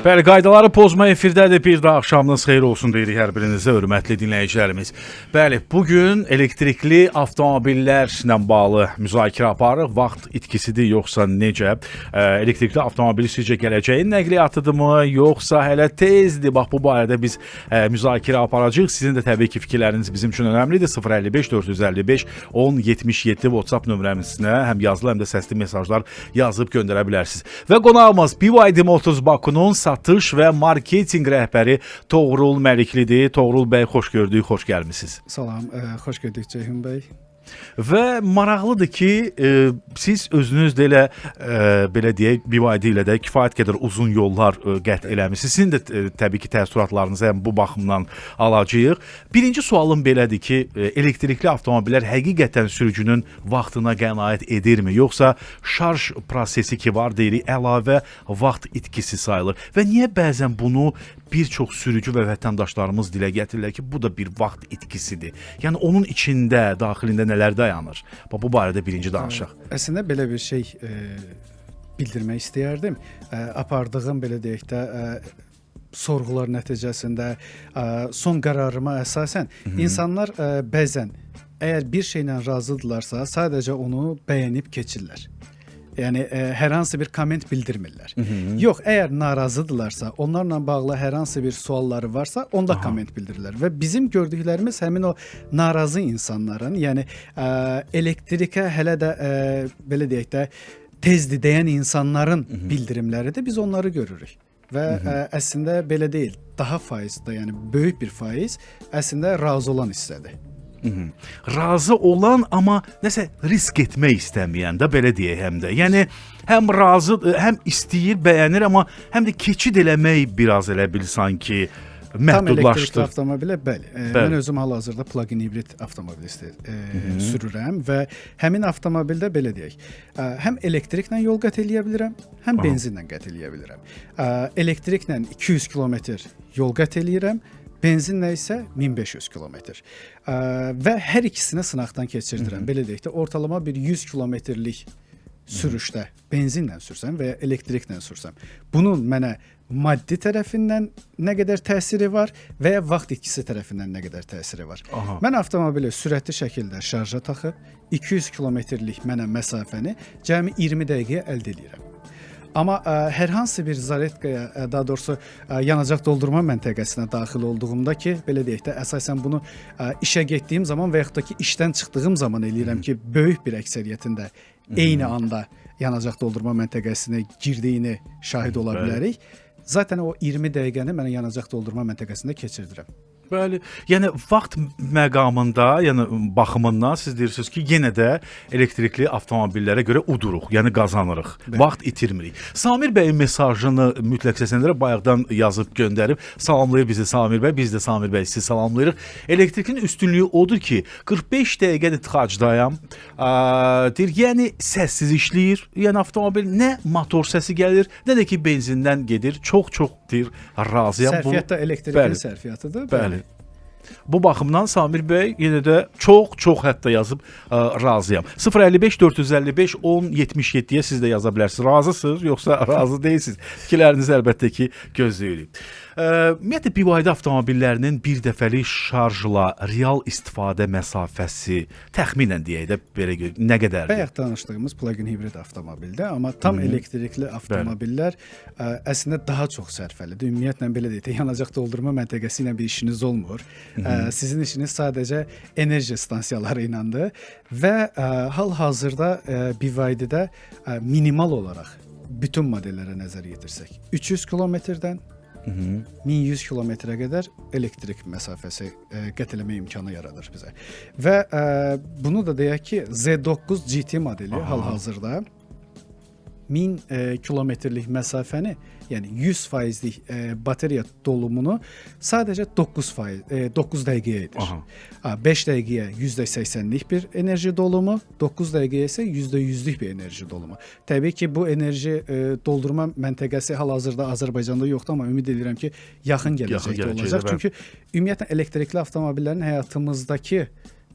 Bəli, qaydaları pozma efirdədir. Bir də axşamınız xeyir olsun deyirik hər birinizə, hörmətli dinləyicilərimiz. Bəli, bugün elektrikli avtomobillərlə bağlı müzakirə aparırıq. Vaxt itkisidir yoxsa necə? Elektrikli avtomobil sizcə gələcəyin nəqliyyatıdırmı, yoxsa hələ tezdir? Bax, bu barədə biz müzakirə aparacağıq. Sizin də təbii ki, fikirləriniz bizim üçün önəmlidir. 055 455 1077 WhatsApp nömrəmizə həm yazılı, həm də səsli mesajlar yazıb göndərə bilərsiniz. Və qonağımız BYD Motors Bakunun satış və marketinq rəhbəri Toğrul Məliklidir. Toğrul bəy, xoş gördük, xoş gəlmisiniz. Salam, xoş gördük Ceyhun bəy. Və maraqlıdır ki, siz özünüz də elə, belə deyək, BYD ilə də kifayət qədər uzun yollar qət eləmişsiniz. Sizin də təbii ki, təəssüratlarınızı həm bu baxımdan alacağıq. Birinci sualım belədir ki, elektrikli avtomobillər həqiqətən sürücünün vaxtına qənaət edirmi? Yoxsa şarj prosesi ki var deyirik, əlavə vaxt itkisi sayılır? Və niyə bəzən bunu bir çox sürücü və vətəndaşlarımız dilə gətirirlər ki, bu da bir vaxt itkisidir. Yəni onun içində, daxilində nələr dayanır? Bu barədə birinci danışaq. Əslində belə bir şey bildirmək istəyərdim. Apardığım belə deyək də sorğular nəticəsində son qərarıma əsasən insanlar bəzən əgər bir şeylə razıdırlarsa, sadəcə onu bəyənib keçirlər. Yəni hər hansı bir komment bildirmirlər. Yox, əgər narazıdırlarsa, onlarla bağlı hər hansı bir sualları varsa, onda komment bildirirlər. Və bizim gördüklərimiz həmin o narazı insanların, yəni elektrikə hələ də belə deyək də tezdir deyən insanların bildirimləridir. Biz onları görürük. Və əslində belə deyil. Daha faizdə, yəni böyük bir faiz əslində razı olan hissədir. Razı olan, amma nəsə risk etmək istəməyən də, belə deyək həm də. Yəni həm razı, həm istəyir, bəyənir, amma həm də keçid eləmək biraz elə bil sanki məhdudlaşdır. Tam elektrikli avtomobilə, bəli. Mən özüm hal-hazırda plug-in hibrid avtomobil sürürəm və həmin avtomobildə belə deyək, həm elektriklə yol qət eləyə bilirəm, həm benzinlə qət eləyə bilirəm. Elektriklə 200 kilometr yol qət eləyirəm, benzinlə isə 1500 kilometr. Və hər ikisini sınaqdan keçirdirəm. Belə deyək də, ortalama bir 100 kilometrlik sürüşdə benzinlə sürsəm və ya elektriklə sürsəm, bunun mənə maddi tərəfindən nə qədər təsiri var və ya vaxt itkisi tərəfindən nə qədər təsiri var. Mən avtomobili sürətli şəkildə şarja taxıb 200 kilometrlik mənə məsafəni cəmi 20 dəqiqəyə əldə edirəm. Amma hər hansı bir zaretkaya, daha doğrusu yanacaq doldurma məntəqəsinə daxil olduğumda ki, belə deyək də, əsasən bunu işə getdiyim zaman və yaxud da ki, işdən çıxdığım zaman eləyirəm ki, böyük bir əksəriyyətində eyni anda yanacaq doldurma məntəqəsinə girdiyini şahid ola bilərik. Zaten o 20 dəqiqəni mən yanacaq doldurma məntəqəsində keçirdirəm. Bəli, yəni vaxt məqamında, yəni baxımından siz deyirsiniz ki, yenə də elektrikli avtomobillərə görə uduruq, yəni qazanırıq, vaxt itirmirik. Samir bəyin mesajını mütləq səsləndirə bayaqdan yazıb göndərib, salamlayır bizi Samir bəy, biz də Samir bəy sizi salamlayırıq. Elektrikin üstünlüyü odur ki, 45 dəqiqədir tıxacdayam, deyir, yəni səssiz işləyir, yəni avtomobil nə motor səsi gəlir, nə də ki benzindən gedir, çox deyir, razıyam. Sərfiyyat da elektrikin sərfiyyatıdır. Bəli. Bu baxımdan Samir bəy yenə də çox hətta yazıb razıyam. 055 455 1077-yə siz də yaza bilərsiniz. Razısınız, yoxsa razı deyilsiniz? Fikirlərinizi əlbəttə ki gözləyirik. Ümumiyyətlə BYD avtomobillərinin bir dəfəlik şarjla real istifadə məsafəsi təxminən deyək də belə nə qədərdir? Bayaq danışdığımız plug-in hibrid avtomobildə, amma tam elektrikli avtomobillər əslində daha çox sərfəlidir. Ümumiyyətlə belə deyək, yanacaq doldurma məntəqəsi ilə bir işiniz olmur. Sizin işiniz sadəcə enerji stansiyaları iləndir və hal-hazırda BYD-də minimal olaraq bütün modellərə nəzər yetirsək 300 kilometrdən 1100 kilometrə qədər elektrik məsafəsi qət eləmə imkanı yaradır bizə. Və bunu da deyək ki, Z9 GT modeli hal-hazırda 1000 kilometrlik məsafəni, yəni 100%lik bateriya dolumunu sadəcə 9 dəqiqəyə edir. 5 dəqiqəyə %80'lik bir enerji dolumu, 9 dəqiqəyə isə %100'lük bir enerji dolumu. Təbii ki, bu enerji doldurma məntəqəsi hal-hazırda Azərbaycanda yoxdur, amma ümid edirəm ki, yaxın gələcəkdə olacaq. Çünki ümumiyyətlə elektrikli avtomobillərin həyatımızdakı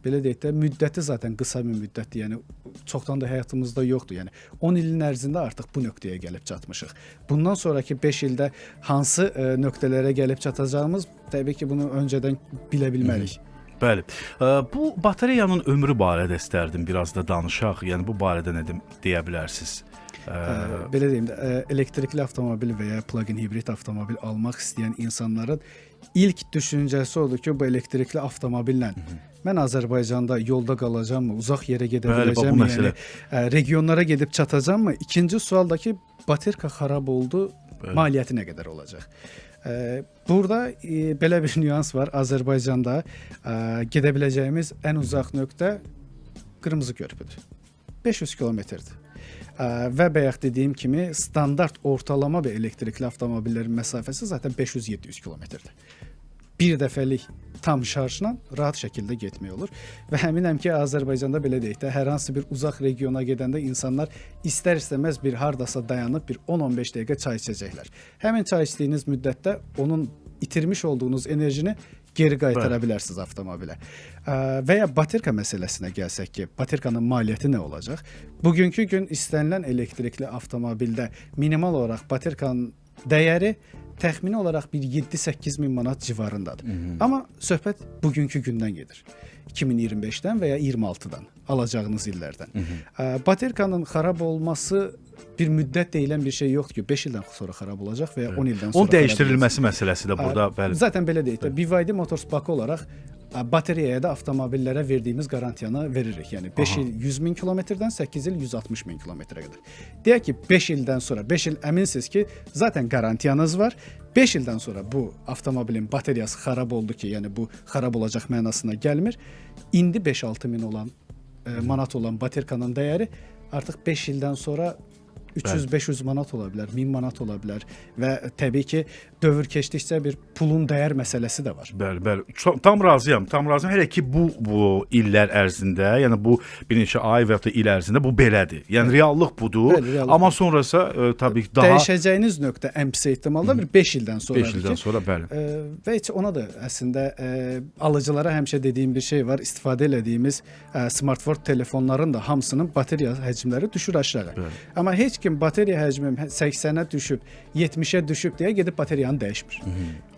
belə deyək də müddəti zaten qısa bir müddətdir. Yəni çoxdan da həyatımızda yoxdur. Yəni 10 ilin ərzində artıq bu nöqtəyə gəlib çatmışıq. Bundan sonraki 5 ildə hansı nöqtələrə gəlib çatacağımız təbii ki, bunu öncədən bilə bilmərik. Bəli. Bu batareyanın ömrü barədə istərdim biraz da danışaq. Yəni bu barədə nə deyə bilərsiniz? Belə deyim də, elektrikli avtomobil və ya plug-in hibrid avtomobil almaq istəyən insanların ilk düşüncəsi odur ki, bu elektrikli avtomobillə mən Azərbaycanda yolda qalacağam mı, uzaq yerə gedə biləcəm mi, yəni regionlara gedib çatacağam mı? İkinci sual da ki, baterka xarab oldu, maliyyəti nə qədər olacaq? Burada belə bir nüans var. Azərbaycanda gedə biləcəyimiz ən uzaq nöqtə Qırmızı körpüdür. 500 kilometrdir. Və bayaq dediyim kimi standart ortalama bir elektrikli avtomobillərin məsafəsi zaten 500-700 kilometrdir. Bir dəfəlik tam şarjla rahat şəkildə getmək olur və əminəm ki, Azərbaycanda belə deyək də, hər hansı bir uzaq regiona gedəndə insanlar istər-istəməz bir hardasa dayanıb bir 10-15 dəqiqə çay içəcəklər. Həmin çay içdiyiniz müddətdə onun itirmiş olduğunuz enerjini geri qaytara bilərsiniz avtomobilə. Və ya baterka məsələsinə gəlsək ki, baterkanın maliyyəti nə olacaq? Bugünkü gün istənilən elektrikli avtomobildə minimal olaraq baterkanın dəyəri təxmini olaraq bir 7-8 min manat civarındadır. Amma söhbət bugünkü gündən gedir. 2025-dən və ya 26-dan alacağınız illərdən. Baterkanın xarab olması bir müddət deyilən bir şey yoxdur ki, 5 ildən sonra xarab olacaq və ya 10 ildən sonra. Onun dəyişdirilməsi məsələsi də burada bəli. Zaten belə deyək də, BYD Motors Bakı olaraq bateriyaya da avtomobillərə verdiyimiz qarantiyanı veririk. Yəni 5 il 100 min kilometrdən 8 il 160 min kilometrə qədər. Deyək ki, 5 ildən sonra, 5 il əminsiniz ki, zaten qarantiyanız var. 5 ildən sonra bu avtomobilin bateriyası xarab oldu ki, yəni bu xarab olacaq mənasına gəlmir. İndi 5-6 min olan manat olan baterkanın dəyəri artıq 5 ildən sonra 300-500 manat ola bilər, 1000 manat ola bilər və təbii ki, dövr keçdikcə bir pulun dəyər məsələsi də var. Bəli, bəli. Tam razıyam. Hələ ki bu illər ərzində, yəni bu bir neçə ay və ya da il ərzində bu belədir. Yəni reallıq budur. Bəli, reallıq amma sonrası təbii ki daha dəyişəcəyiniz nöqtə ən pis ehtimalda bir 5 ildən sonradır. 5 ildən sonra bəli. Və heç ona da əslində alıcılara həmişə dediyim bir şey var. İstifadə etdiyimiz smartphone telefonların da hamısının bateriya həcmləri düşür aşağı. Bəli. Amma heç kim bateriya həcmim 80-ə düşüb, 70-ə düşüb deyə gedib bateriyanı dəyişmir.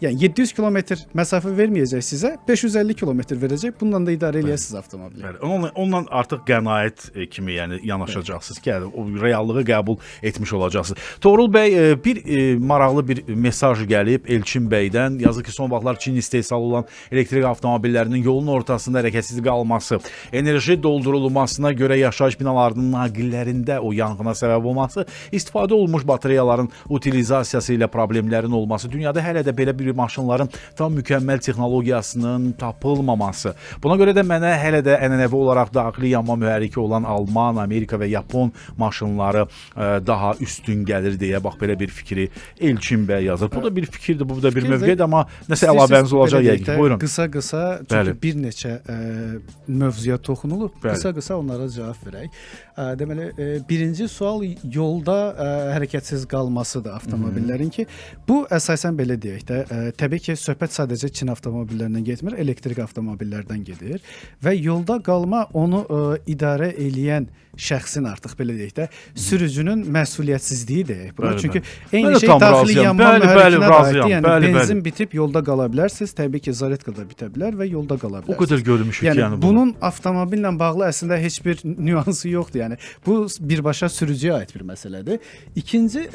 Yəni 700 kilometr məsafə verməyəcək sizə, 550 kilometr verəcək. Bundan da idarə eləyəsiniz avtomobili. Bəli. Onunla artıq qənaət kimi yəni yanaşacaqsınız ki, o reallığı qəbul etmiş olacaqsınız. Toğrul bəy, bir maraqlı bir mesaj gəlib Elçin bəydən. Yazır ki, son vaxtlar Çin istehsalı olan elektrik avtomobillərinin yolun ortasında hərəkətsiz qalması, enerji doldurulmasına görə yaşayış binalarının naqillərində o yanğına səbəb olması, istifadə olunmuş batareyaların utilizasiyası ilə problemlərin olması, dünyada hələ də belə bir maşınların tam mükəmməl texnologiyasının tapılmaması. Buna görə də mənə hələ də ənənəvi olaraq daxili yanma mühərriki olan Alman, Amerika və Yapon maşınları daha üstün gəlir deyə bax belə bir fikri Elçin bəy yazır. Bu da bir fikirdir, bu da bir mövqedir, amma nəsə əlavəniz olacaq yəqin. Buyurun. Qısa çünki bir neçə mövzuya toxunulub. Qısa onlara cavab verək. Deməli, birinci sual yolda hərəkətsiz qalmasıdır avtomobillərin ki, bu əsasən belə deyək də, təbii ki, söhbət sadəcə Çin avtomobillərindən getmir, elektrik avtomobillərdən gedir və yolda qalma onu idarə eləyən şəxsin artıq belə deyək də, sürücünün məsuliyyətsizliyi deyək. Çünki eyni şey daxili yanma mühərrikinə aiddir. Yəni benzin bitib yolda qala bilərsiniz, təbii ki, zaretkada bitə bilər və yolda qala bilərsiniz. O qədər görmüşük yəni bunu. Bunun avtomobillə bağlı əslində heç bir nüansı yoxdur. Yəni bu birbaşa sürücüyə aid bir məsələdir. İkinci,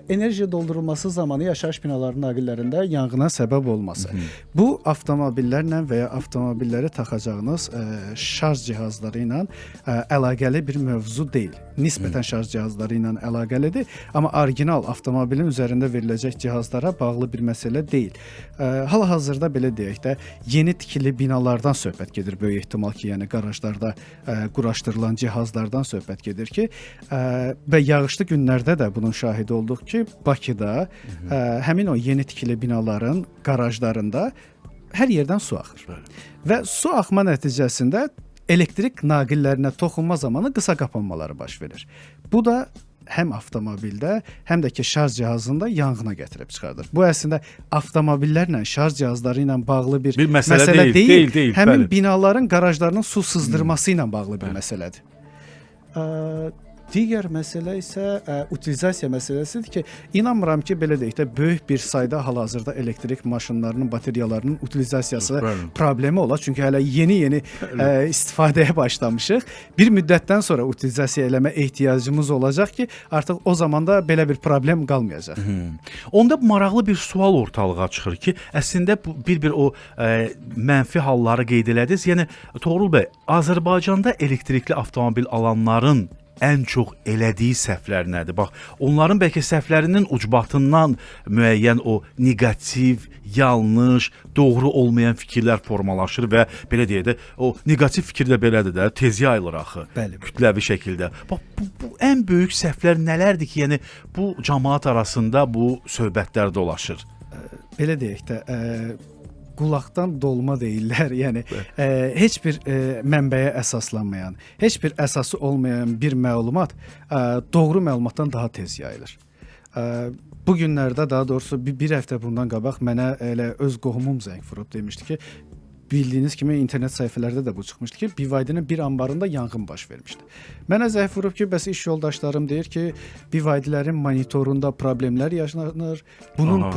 enerji doldurulması zamanı yaşayış binalarının naqillərində yanğına səbəb olması. Bu avtomobillərlə və ya avtomobilləri taxacağınız şarj cihazları ilə əlaqəli bir mövzu deyil. Nisbətən şarj cihazları ilə əlaqəlidir, amma orijinal avtomobilin üzərində veriləcək cihazlara bağlı bir məsələ deyil. Hal-hazırda belə deyək də, yeni tikili binalardan söhbət gedir böyük ehtimal ki, yəni qarajlarda quraşdırılan cihazlardan söhbət gedir ki, və yağışlı günlərdə də bunun şahidi olduq ki, Bakıda həmin o yeni tikili binaların qarajlarında hər yerdən su axır. Və su axma nəticəsində elektrik naqillərinə toxunma zamanı qısa qapanmaları baş verir. Bu da həm avtomobildə, həm də ki şarj cihazında yanğına gətirib çıxardır. Bu əslində avtomobillərlə, şarj cihazları ilə bağlı bir məsələ deyil. Həmin bəli. binaların qarajlarının su sızdırması ilə bağlı bir məsələdir. Digər məsələ isə utilizasiya məsələsidir ki, inanmıram ki, belə deyək də böyük bir sayda hal-hazırda elektrik maşınlarının bateriyalarının utilizasiyası problemi olar. Çünki hələ yeni istifadəyə başlamışıq. Bir müddətdən sonra utilizasiya eləmə ehtiyacımız olacaq ki, artıq o zaman da belə bir problem qalmayacaq. Onda maraqlı bir sual ortalığa çıxır ki, əslində bir o mənfi halları qeyd elədiniz. Yəni Toğrul bəy, Azərbaycanda elektrikli avtomobil alanların ən çox elədiyi səhvlər nədir? Bax, onların bəlkə səhvlərinin ucbatından müəyyən o neqativ, yanlış, doğru olmayan fikirlər formalaşır və belə deyək də, o neqativ fikir də belədir də, tez yayılır axı. Bəli. Kütləvi şəkildə. Bax, bu ən böyük səhvlər nələrdir ki, yəni bu cəmaət arasında bu söhbətlər dolaşır? Belə deyək də, qulaqdan dolma deyirlər. Yəni heç bir mənbəyə əsaslanmayan, heç bir əsası olmayan bir məlumat doğru məlumatdan daha tez yayılır. Bu günlərdə, daha doğrusu bir həftə bundan qabaq mənə elə öz qohumum zəng vurub demişdi ki, bildiyiniz kimi internet səhifələrdə də bu çıxmışdı ki, BYD-nin bir anbarında yanğın baş vermişdi. Mənə zəng vurub ki, bəs iş yoldaşlarım deyir ki, BYD-lərin monitorunda problemlər yaşanır. Bunun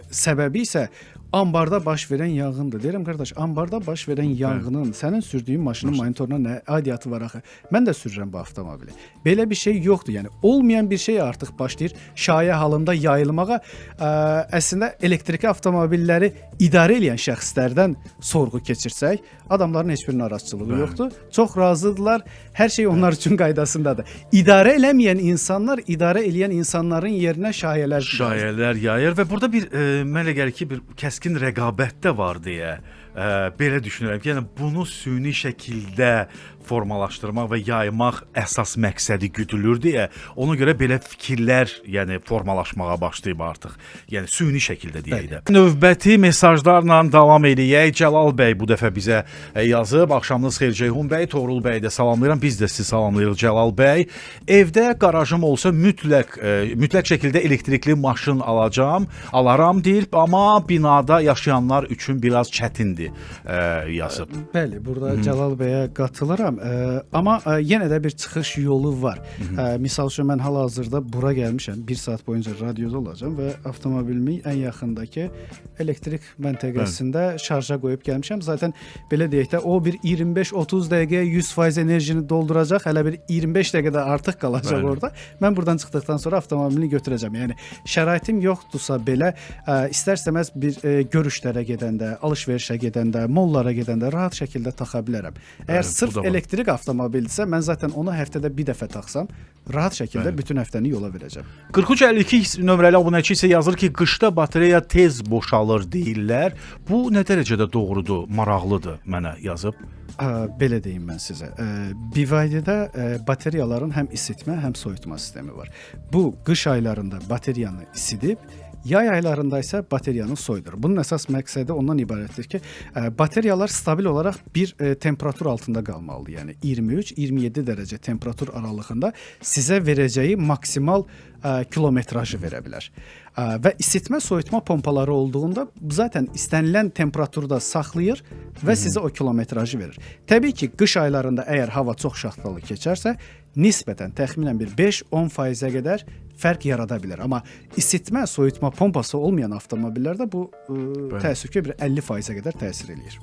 səbəbi isə ambarda baş verən yanğındır. Deyirəm, qardaş, ambarda baş verən yanğının sənin sürdüyün maşının monitoruna nə aidiyyatı var axı? Mən də sürürəm bu avtomobili. Belə bir şey yoxdur. Yəni olmayan bir şey artıq başlayır şayə halında yayılmağa. Əslində elektrikli avtomobilləri idarə edən şəxslərdən sorğu keçirsək, adamların heç bir narazıçılığı yoxdur. Çox razıdırlar. Hər şey onlar üçün qaydasındadır. İdarə eləməyən insanlar, idarə eləyən insanların yerinə şayələr yayır və burada bir mənə gəlir ki, bir kəskin rəqabət də var deyə belə düşünürəm ki, yəni bunu süni şəkildə formalaşdırmaq və yaymaq əsas məqsədi güdülür deyə ona görə belə fikirlər, yəni formalaşmağa başlayıb artıq. Yəni süni şəkildə deyək də. Növbəti mesajlarla davam edək. Cəlal bəy bu dəfə bizə yazıb. Axşamınız xeyir Ceyhun bəy, Toğrul bəy də salamlayıram. Biz də sizi salamlayırıq Cəlal bəy. Evdə qarajım olsa mütləq şəkildə elektrikli maşın alaram deyir, amma binada yaşayanlar üçün biraz çətindir yazıb. Bəli, burada Cəlal bəyə qatılaram. Amma yenə də bir çıxış yolu var. Misal üçün mən hal-hazırda bura gəlmişəm. 1 saat boyunca radioda olacağam və avtomobilimin ən yaxındakı elektrik məntəqəsində şarja qoyub gəlmişəm. Zaten belə deyək də o bir 25-30 dəqiqəyə 100% enerjini dolduracaq. Hələ bir 25 dəqiqədə artıq qalacaq orada. Mən buradan çıxdıqdan sonra avtomobilini götürəcəm. Yəni şəraitim yoxdursa belə istər-istəməz bir görüşlərə gedəndə, alış-verişə gedəndə, mollara gedəndə rahat şəkildə taxa bilərəm. Əgər sırf elektrik avtomobildirsə, mən zaten onu həftədə bir dəfə taxsam, rahat şəkildə bütün həftəni yola verəcəm. 4352 nömrəli abunəçi isə yazır ki, qışda batareya tez boşalır deyirlər. Bu nə dərəcədə doğrudur, maraqlıdır mənə yazıb. Belə deyim mən sizə. BYD-də batareyaların həm isitmə, həm soyutma sistemi var. Bu qış aylarında batareyanı isidib, yay aylarında isə batareyanı soyudur. Bunun əsas məqsədi ondan ibarətdir ki, batareyalar stabil olaraq bir temperatur altında qalmalıdır. Yəni 23-27 dərəcə temperatur aralığında sizə verəcəyi maksimal kilometrajı verə bilər. Və isitmə, soyutma pompaları olduğunda zaten istənilən temperaturda saxlayır və sizə o kilometrajı verir. Təbii ki, qış aylarında əgər hava çox şaxtalı keçərsə, nisbətən təxminən bir 5-10%-ə qədər fərq yarada bilər. Amma isitmə, soyutma pompası olmayan avtomobillərdə bu təəssüf ki, bir 50%-ə qədər təsir eləyir.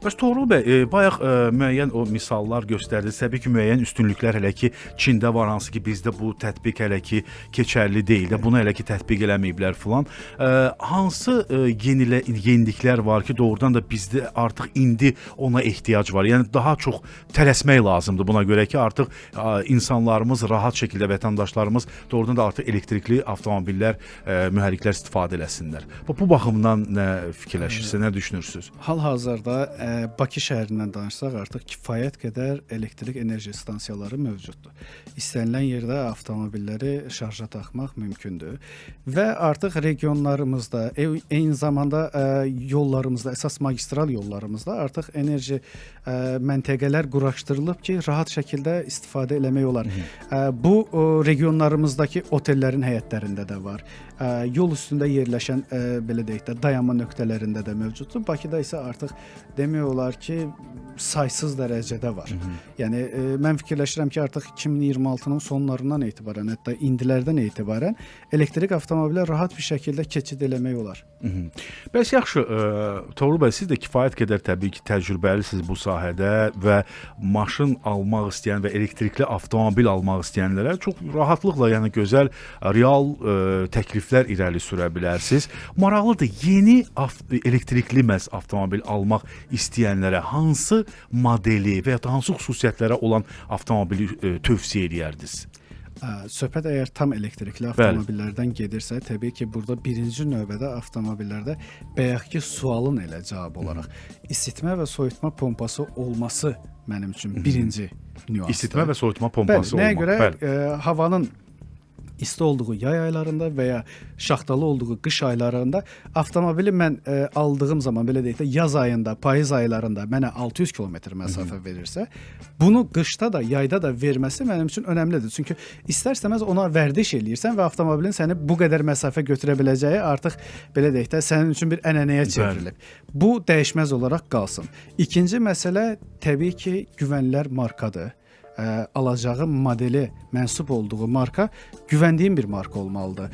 Bəs Toğrul bəy, bayaq müəyyən o misallar göstərdiniz. Təbii ki, müəyyən üstünlüklər hələ ki Çində var, hansı ki bizdə bu tətbiq hələ ki keçərli deyil də, bunu hələ ki tətbiq eləməyiblər filan. Hansı yeniliklər var ki, doğrudan da bizdə artıq indi ona ehtiyac var? Yəni daha çox tələsmək lazımdır buna görə ki, artıq insanlarımız rahat şəkildə, vətəndaşlarımız doğrudan da artıq elektrikli avtomobillər, mühərriklər istifadə eləsinlər. Bu baxımdan nə fikirləşirsiniz, nə düşünürsünüz? Hal-hazırda Bakı şəhərindən danışsaq artıq kifayət qədər elektrik enerji stansiyaları mövcuddur. İstənilən yerdə avtomobilləri şarja taxmaq mümkündür və artıq regionlarımızda, eyni zamanda yollarımızda, əsas magistral yollarımızda artıq enerji məntəqələr quraşdırılıb ki, rahat şəkildə istifadə eləmək olar. Bu regionlarımızdakı otellərin həyətlərində də var. Yol üstündə yerləşən belə deyək də dayanma nöqtələrində də mövcuddur. Bakıda isə artıq demək olar ki, saysız dərəcədə var. Yəni mən fikirləşirəm ki, artıq 2026-nın sonlarından etibarən, hətta indilərdən etibarən elektrik avtomobilə rahat bir şəkildə keçid eləmək olar. Bəs yaxşı, Toğrul bəy, siz də kifayət qədər təbii ki, təcrübəlisiniz bu sahədə və maşın almaq istəyən və elektrikli avtomobil almaq istəyənlərə çox rahatlıqla, yəni gözəl, real təkliflər irəli sürə bilərsiniz. Maraqlıdır, yeni elektrikli məhz avtomobil almaq istəyənlərə hansı modeli və ya da hansı xüsusiyyətlərə olan avtomobili tövsiyə edərdiniz? Söhbət əgər tam elektrikli avtomobillərdən gedirsə, təbii ki, burada birinci növbədə avtomobillərdə bayaqki sualın elə cavab olaraq isitmə və soyutma pompası olması mənim üçün birinci nüansdır. İsitmə və soyutma pompası olmaq. Nəyə görə havanın isti olduğu yay aylarında və ya şaxtalı olduğu qış aylarında avtomobili mən aldığım zaman, belə deyək də, yaz ayında, payız aylarında mənə 600 kilometr məsafə verirsə, bunu qışda da, yayda da verməsi mənim üçün önəmlidir. Çünki istər-istəməz ona vərdiş eləyirsən və avtomobilin səni bu qədər məsafə götürə biləcəyi artıq, belə deyək də, sənin üçün bir ənənəyə çevrilib. Bu dəyişməz olaraq qalsın. İkinci məsələ təbii ki, güvənilər markadır. Alacağım modeli mənsub olduğu marka güvəndiyim bir marka olmalıdır.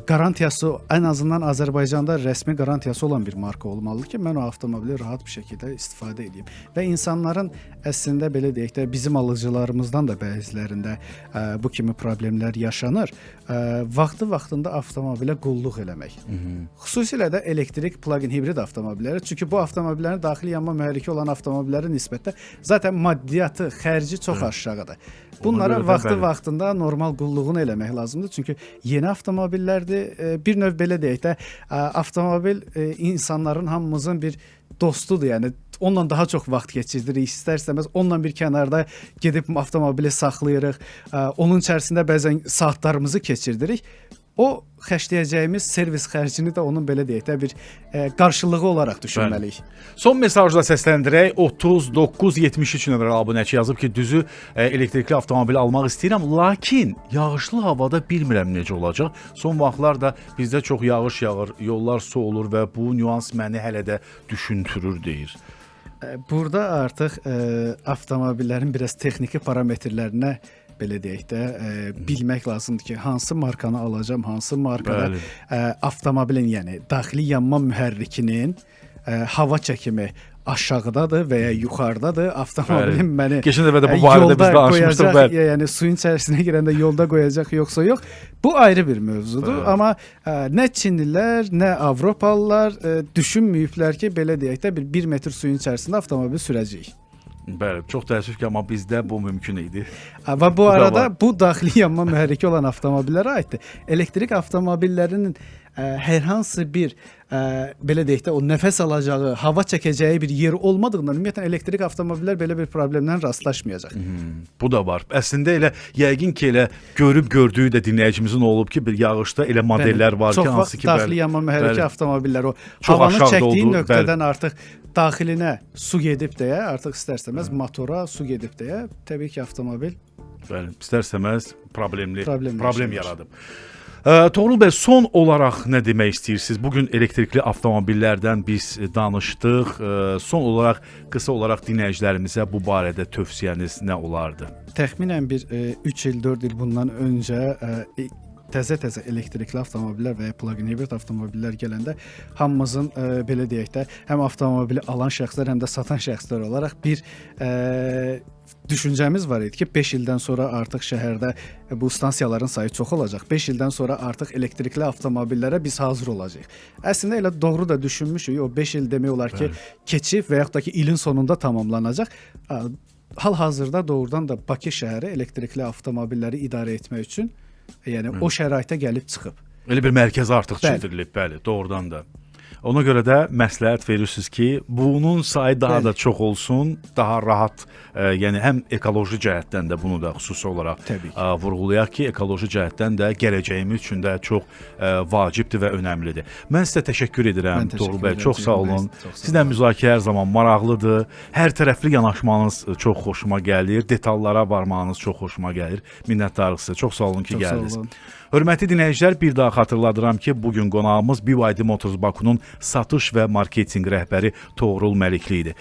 Qarantiyası ən azından Azərbaycanda rəsmi qarantiyası olan bir marka olmalıdır ki, mən o avtomobili rahat bir şəkildə istifadə edeyim. Və insanların əslində belə deyək də bizim alıcılarımızdan da bəzilərində bu kimi problemlər yaşanır. Vaxtı-vaxtında avtomobilə qulluq eləmək. Xüsusilə də elektrik plug-in hibrid avtomobilləri. Çünki bu avtomobillərin daxili yanma mühərriki olan avtomobillərə nisbətdə zaten maddiyyatı, xərci çox aşağıdır. Bunlara vaxtı-vaxtında normal qulluğunu eləmək lazımdır. Çünki yeni avtomobillərdir. Bir növ belə deyək də, avtomobil insanların hamımızın bir dostudur. Yəni onunla daha çox vaxt keçiririk. İstər-istəməz onunla bir kənarda gedib avtomobili saxlayırıq. Onun içərisində bəzən saatlarımızı keçirdirik. O xərcləyəcəyimiz servis xərcini də onun belə deyək də bir qarşılığı olaraq düşünməliyik. Son mesajla səsləndirək. 3973 nömrəli abunəçi yazıb ki, düzü elektrikli avtomobil almaq istəyirəm, lakin yağışlı havada bilmirəm necə olacaq. Son vaxtlarda bizdə çox yağış yağır, yollar su olur və bu nüans məni hələ də düşündürür deyir. Burada artıq avtomobillərin biraz texniki parametrlərinə belə deyək də, bilmək lazımdır ki, hansı markanı alacağım, hansı markada avtomobilin, yəni daxili yanma mühərrikinin hava çəkimi aşağıdadır və ya yuxarıdadır. Avtomobilin məni keçən dəfə də bu barədə biz danışmışdıq. Yəni suyun içərisinə girəndə yolda qoyacaq yoxsa yox. Bu ayrı bir mövzudur. Amma nə Çinlilər, nə Avropalılar düşünməyiblər ki, belə deyək də, bir 1 metr suyun içərisində avtomobil sürəcəyik. Bəli, çox təəssüf ki, amma bizdə bu mümkün idi. Və bu arada bu daxili yanma mühərriki olan avtomobillərə aiddir. Elektrik avtomobillərinin hər hansı bir belə deyək də, o nəfəs alacağı, hava çəkəcəyi bir yeri olmadığından ümumiyyətlə elektrik avtomobillər belə bir problemlə rastlaşmayacaq. Bu da var. Əslində elə yəqin ki, elə görüb gördüyü də dinləyicimizin olub ki, bir yağışda elə modellər var ki, hansı ki, daxili yanma mühərriki avtomobillər o havanın çəkdiyi nöqtədən artıq daxilinə su gedib deyə, artıq istər-istəməz motora su gedib deyə, təbii ki, avtomobil istər-istəməz problem yaradıb. Toğrul bəy, son olaraq nə demək istəyirsiniz? Bugün elektrikli avtomobillərdən biz danışdıq. Son olaraq, qısa olaraq dinləyicilərimizə bu barədə tövsiyəniz nə olardı? Təxminən bir 3 il, 4 il bundan öncə təzə elektrikli avtomobillər və ya plug-in hibrid avtomobillər gələndə hamımızın belə deyək də, həm avtomobili alan şəxslər, həm də satan şəxslər olaraq bir düşüncəmiz var idi ki, 5 ildən sonra artıq şəhərdə bu stansiyaların sayı çox olacaq. 5 ildən sonra artıq elektrikli avtomobillərə biz hazır olacağıq. Əslində elə doğru da düşünmüşük. O 5 il demək olar ki, keçib və yaxud da ki, ilin sonunda tamamlanacaq. Hal-hazırda doğrudan da Bakı şəhəri elektrikli avtomobilləri idarə etmək üçün yəni o şəraitə gəlib çıxıb. Elə bir mərkəz artıq çevrilib, bəli, doğrudan da. Ona görə də məsləhət verirsiniz ki, bunun sayı daha Bəli. da çox olsun, daha rahat, yəni həm ekoloji cəhətdən də bunu da xüsusi olaraq Təbii ki. vurğulayaq ki, ekoloji cəhətdən də gələcəyimiz üçün də çox vacibdir və önəmlidir. Mən sizə təşəkkür edirəm, Mən təşəkkür Toğrul bəy, edirəm, çox sağ Ceyhun bəy, olun. çox sağ Sizlə olun. müzakirə hər zaman maraqlıdır. Hər tərəfli yanaşmanız çox xoşuma gəlir, detallara varmağınız çox xoşuma gəlir. Minnətdarıq sizə. Çox sağ olun ki, Çox sağ gəldiniz. olun. Hörmətli dinləyicilər, bir daha xatırladıram ki, bugün qonağımız BYD Motors Bakunun satış və marketinq rəhbəri Toğrul Məlikli idi.